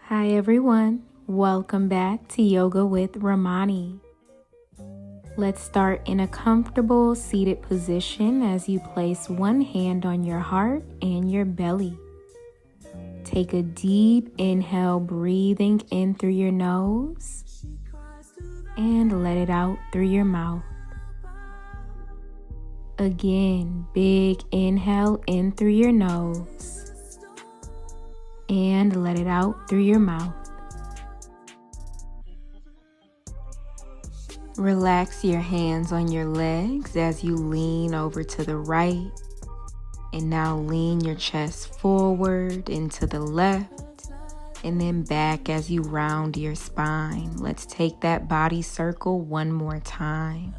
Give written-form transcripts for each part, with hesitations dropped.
Hi everyone, welcome back to Yoga with Ramoni. Let's start in a comfortable seated position as you place one hand on your heart and your belly. Take a deep inhale, breathing in through your nose and let it out through your mouth. Again, big inhale in through your nose and let it out through your mouth. Relax your hands on your legs as you lean over to the right, and now lean your chest forward and to the left and then back as you round your spine. Let's take that body circle one more time.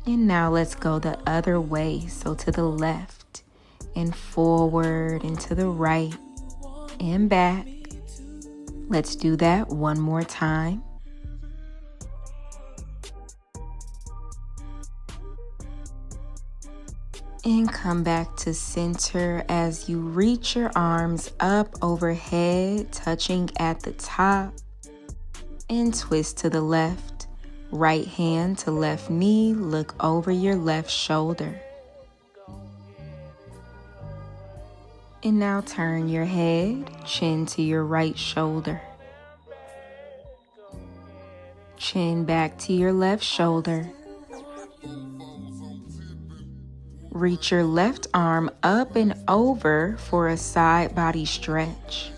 And now let's go the other way, so to the left and forward and to the right and back. Let's do that one more time. And come back to center as you reach your arms up overhead, touching at the top, and twist to the left. Right hand to left knee, look over your left shoulder. And now turn your head, chin to your right shoulder. Chin back to your left shoulder. Reach your left arm up and over for a side body stretch.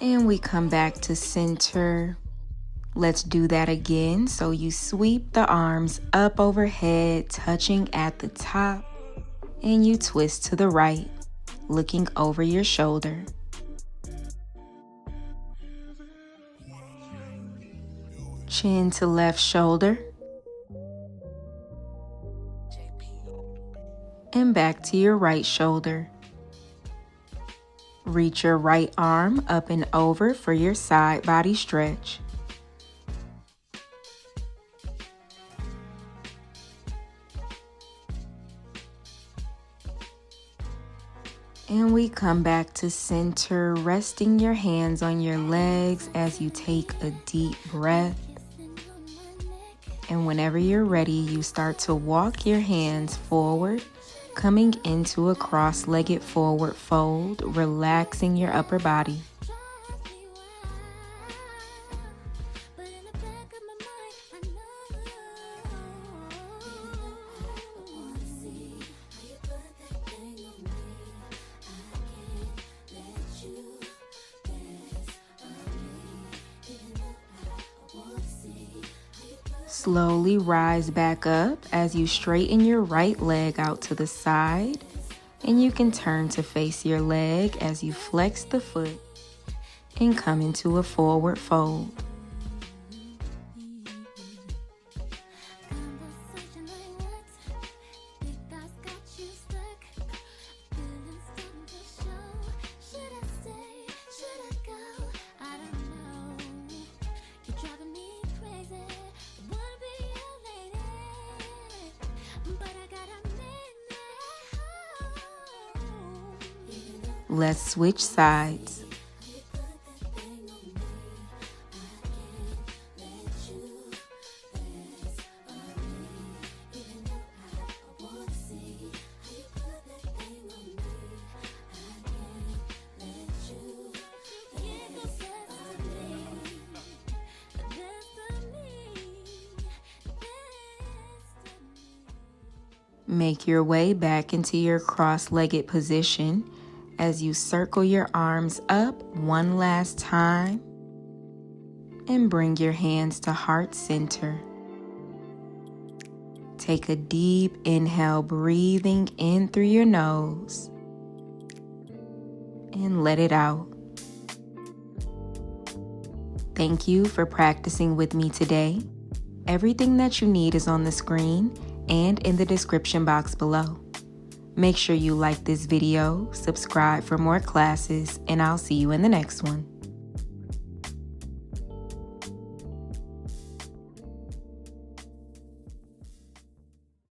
And we come back to center. Let's do that again. So you sweep the arms up overhead, touching at the top, and you twist to the right, looking over your shoulder. Chin to left shoulder. And back to your right shoulder. Reach your right arm up and over for your side body stretch. And we come back to center, resting your hands on your legs as you take a deep breath. And whenever you're ready, you start to walk your hands forward, coming into a cross-legged forward fold, relaxing your upper body. Slowly rise back up as you straighten your right leg out to the side, and you can turn to face your leg as you flex the foot and come into a forward fold. Let's switch sides. Make your way back into your cross-legged position as you circle your arms up one last time and bring your hands to heart center. Take a deep inhale, breathing in through your nose, and let it out. Thank you for practicing with me today. Everything that you need is on the screen and in the description box below. Make sure you like this video, subscribe for more classes, and I'll see you in the next one.